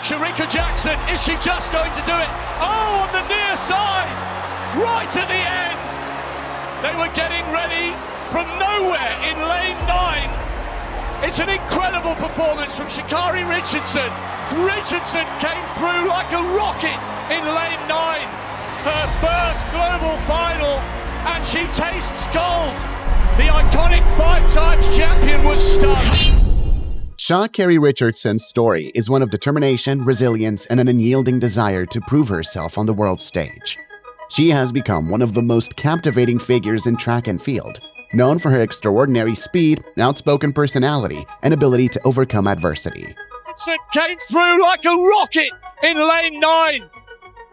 Sha'Carri Richardson, is she just going to do it? Oh, on the near side, right at the end. They were getting ready from nowhere in lane 9. It's an incredible performance from Sha'Carri Richardson. Richardson came through like a rocket in lane 9. Her first global final, and she tastes gold. The iconic 5-times champion was stunned. Sha'Carri Richardson's story is one of determination, resilience, and an unyielding desire to prove herself on the world stage. She has become one of the most captivating figures in track and field, known for her extraordinary speed, outspoken personality, and ability to overcome adversity. It came through like a rocket in lane 9.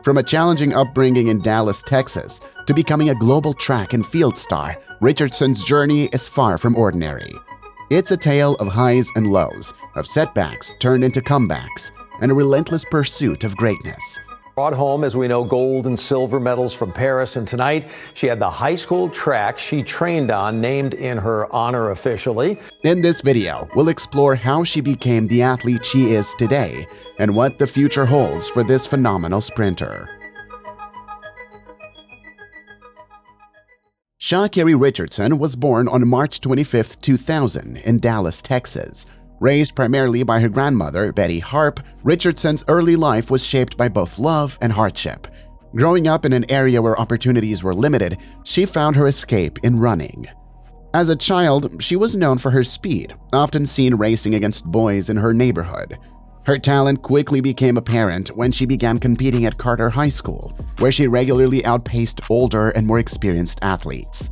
From a challenging upbringing in Dallas, Texas, to becoming a global track and field star, Richardson's journey is far from ordinary. It's a tale of highs and lows, of setbacks turned into comebacks, and a relentless pursuit of greatness. Brought home, as we know, gold and silver medals from Paris, and tonight she had the high school track she trained on named in her honor officially. In this video, we'll explore how she became the athlete she is today and what the future holds for this phenomenal sprinter. Sha'Carri Richardson was born on March 25, 2000 in Dallas, Texas. Raised primarily by her grandmother, Betty Harp, Richardson's early life was shaped by both love and hardship. Growing up in an area where opportunities were limited, she found her escape in running. As a child, she was known for her speed, often seen racing against boys in her neighborhood. Her talent quickly became apparent when she began competing at Carter High School, where she regularly outpaced older and more experienced athletes.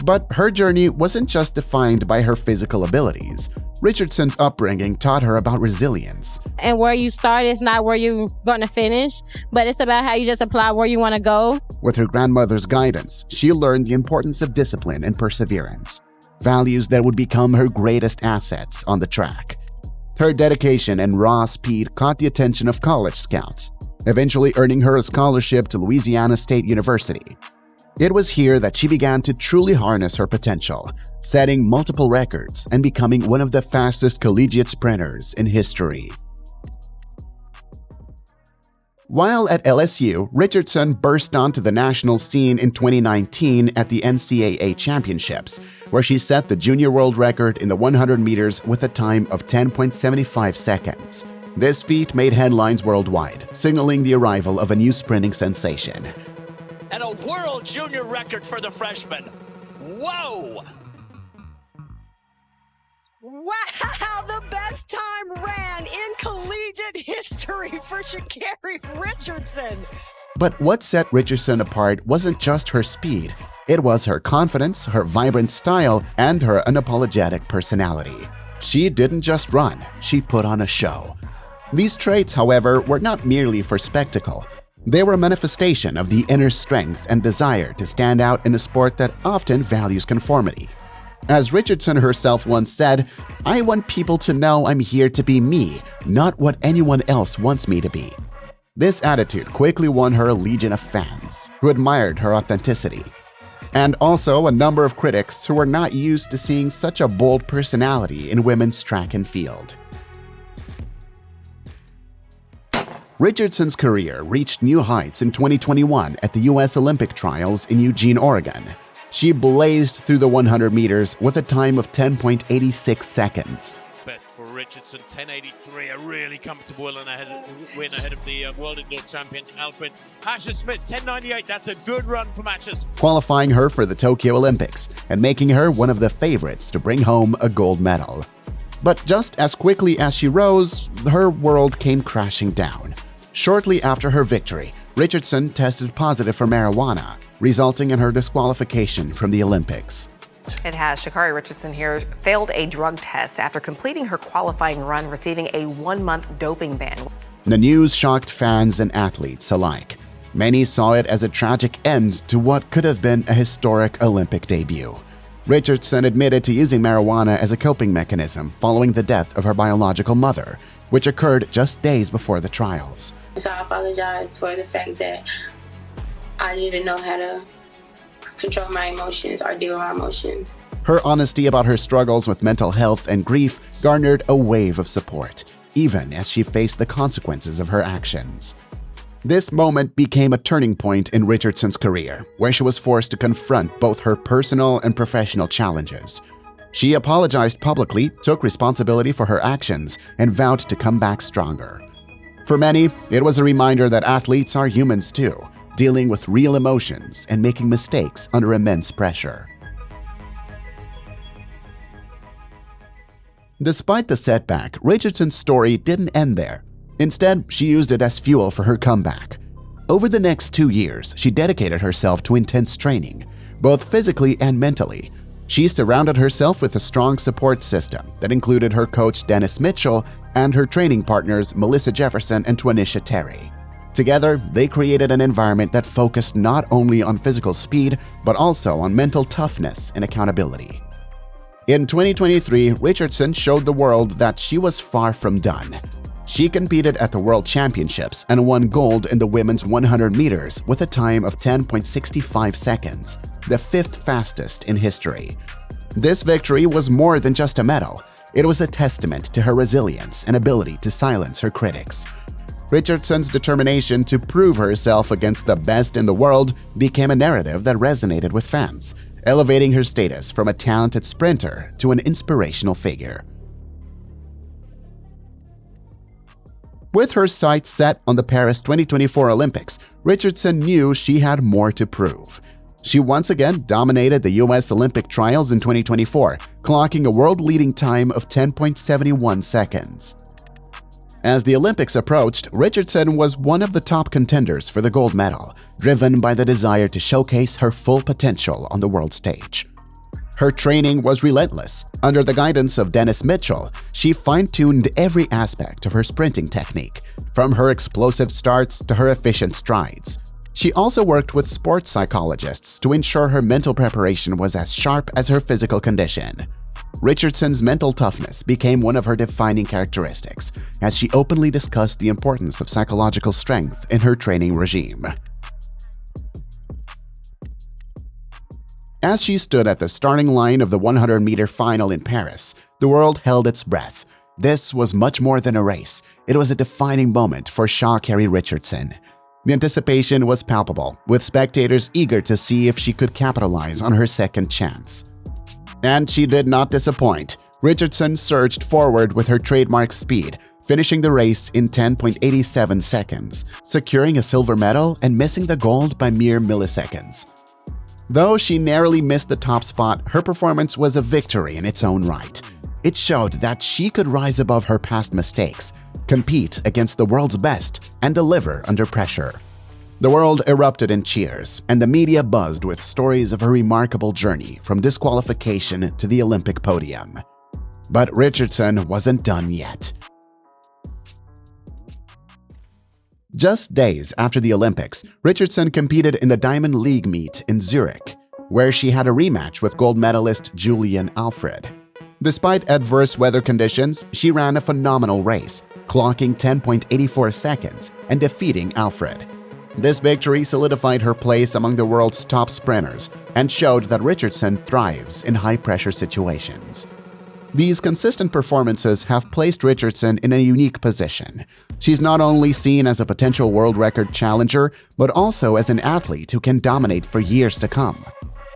But her journey wasn't just defined by her physical abilities. Richardson's upbringing taught her about resilience. And where you start is not where you're going to finish, but it's about how you just apply where you want to go. With her grandmother's guidance, she learned the importance of discipline and perseverance, values that would become her greatest assets on the track. Her dedication and raw speed caught the attention of college scouts, eventually earning her a scholarship to Louisiana State University. It was here that she began to truly harness her potential, setting multiple records and becoming one of the fastest collegiate sprinters in history. While at LSU, Richardson burst onto the national scene in 2019 at the NCAA Championships, where she set the junior world record in the 100 meters with a time of 10.75 seconds. This feat made headlines worldwide, signaling the arrival of a new sprinting sensation. And a world junior record for the freshman. Whoa! Wow, the best time ran in collegiate history for Sha'Carri Richardson. But what set Richardson apart wasn't just her speed. It was her confidence, her vibrant style, and her unapologetic personality. She didn't just run, she put on a show. These traits, however, were not merely for spectacle. They were a manifestation of the inner strength and desire to stand out in a sport that often values conformity. As Richardson herself once said, "I want people to know I'm here to be me, not what anyone else wants me to be." This attitude quickly won her a legion of fans who admired her authenticity, and also a number of critics who were not used to seeing such a bold personality in women's track and field. Richardson's career reached new heights in 2021 at the U.S. Olympic Trials in Eugene, Oregon. She blazed through the 100 meters with a time of 10.86 seconds. Best for Richardson, 10.83, a really comfortable win ahead of the world indoor champion, Alfred Asher-Smith, 10.98. That's a good run from Asher-Smith. Qualifying her for the Tokyo Olympics and making her one of the favorites to bring home a gold medal. But just as quickly as she rose, her world came crashing down. Shortly after her victory, Richardson tested positive for marijuana, resulting in her disqualification from the Olympics. It has. Sha'Carri Richardson here failed a drug test after completing her qualifying run, receiving a 1-month doping ban. The news shocked fans and athletes alike. Many saw it as a tragic end to what could have been a historic Olympic debut. Richardson admitted to using marijuana as a coping mechanism following the death of her biological mother, which occurred just days before the trials. So I apologize for the fact that I didn't know how to control my emotions or deal with my emotions. Her honesty about her struggles with mental health and grief garnered a wave of support. even as she faced the consequences of her actions. This moment became a turning point in Richardson's career, where she was forced to confront both her personal and professional challenges. She apologized publicly, took responsibility for her actions, and vowed to come back stronger. For many, it was a reminder that athletes are humans too, dealing with real emotions and making mistakes under immense pressure. Despite the setback, Richardson's story didn't end there. Instead, she used it as fuel for her comeback. Over the next 2 years, she dedicated herself to intense training, both physically and mentally. She surrounded herself with a strong support system that included her coach Dennis Mitchell and her training partners Melissa Jefferson and Twanisha Terry. Together, they created an environment that focused not only on physical speed, but also on mental toughness and accountability. In 2023, Richardson showed the world that she was far from done. She competed at the World Championships and won gold in the women's 100 meters with a time of 10.65 seconds, the 5th fastest in history. This victory was more than just a medal. It was a testament to her resilience and ability to silence her critics. Richardson's determination to prove herself against the best in the world became a narrative that resonated with fans, elevating her status from a talented sprinter to an inspirational figure. With her sights set on the Paris 2024 Olympics, Richardson knew she had more to prove. She once again dominated the U.S. Olympic trials in 2024, clocking a world-leading time of 10.71 seconds. As the Olympics approached, Richardson was one of the top contenders for the gold medal, driven by the desire to showcase her full potential on the world stage. Her training was relentless. Under the guidance of Dennis Mitchell, she fine-tuned every aspect of her sprinting technique, from her explosive starts to her efficient strides. She also worked with sports psychologists to ensure her mental preparation was as sharp as her physical condition. Richardson's mental toughness became one of her defining characteristics, as she openly discussed the importance of psychological strength in her training regime. As she stood at the starting line of the 100-meter final in Paris, the world held its breath. This was much more than a race. It was a defining moment for Sha'Carri Richardson. The anticipation was palpable, with spectators eager to see if she could capitalize on her second chance. And she did not disappoint. Richardson surged forward with her trademark speed, finishing the race in 10.87 seconds, securing a silver medal and missing the gold by mere milliseconds. Though she narrowly missed the top spot, her performance was a victory in its own right. It showed that she could rise above her past mistakes, compete against the world's best, and deliver under pressure. The world erupted in cheers, and the media buzzed with stories of her remarkable journey from disqualification to the Olympic podium. But Richardson wasn't done yet. Just days after the Olympics, Richardson competed in the Diamond League meet in Zurich, where she had a rematch with gold medalist Julian Alfred. Despite adverse weather conditions, she ran a phenomenal race, clocking 10.84 seconds and defeating Alfred. This victory solidified her place among the world's top sprinters and showed that Richardson thrives in high-pressure situations. These consistent performances have placed Richardson in a unique position. She's not only seen as a potential world record challenger, but also as an athlete who can dominate for years to come.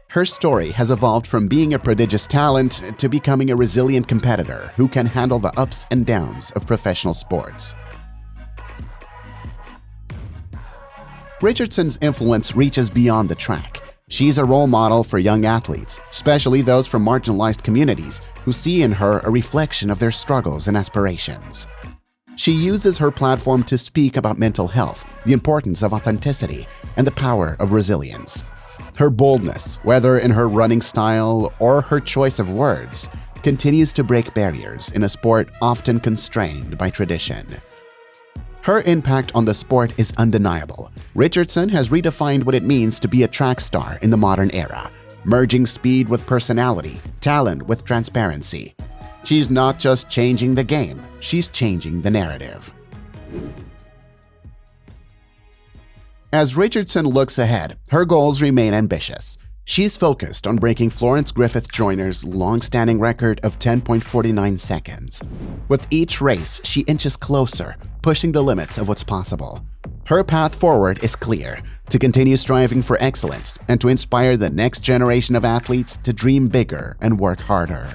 Her story has evolved from being a prodigious talent to becoming a resilient competitor who can handle the ups and downs of professional sports. Richardson's influence reaches beyond the track. She's a role model for young athletes, especially those from marginalized communities who see in her a reflection of their struggles and aspirations. She uses her platform to speak about mental health, the importance of authenticity, and the power of resilience. Her boldness, whether in her running style or her choice of words, continues to break barriers in a sport often constrained by tradition. Her impact on the sport is undeniable. Richardson has redefined what it means to be a track star in the modern era, merging speed with personality, talent with transparency. She's not just changing the game, she's changing the narrative. As Richardson looks ahead, her goals remain ambitious. She's focused on breaking Florence Griffith Joyner's long-standing record of 10.49 seconds. With each race, she inches closer, pushing the limits of what's possible. Her path forward is clear: to continue striving for excellence and to inspire the next generation of athletes to dream bigger and work harder.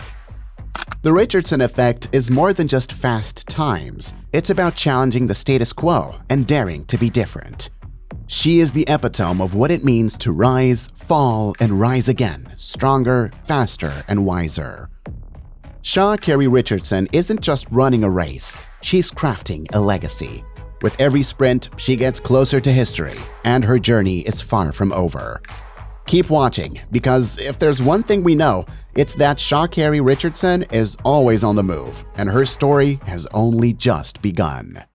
The Richardson effect is more than just fast times. It's about challenging the status quo and daring to be different. She is the epitome of what it means to rise, fall, and rise again, stronger, faster, and wiser. Sha'Carri Richardson isn't just running a race, she's crafting a legacy. With every sprint, she gets closer to history, and her journey is far from over. Keep watching, because if there's one thing we know, it's that Sha'Carri Richardson is always on the move, and her story has only just begun.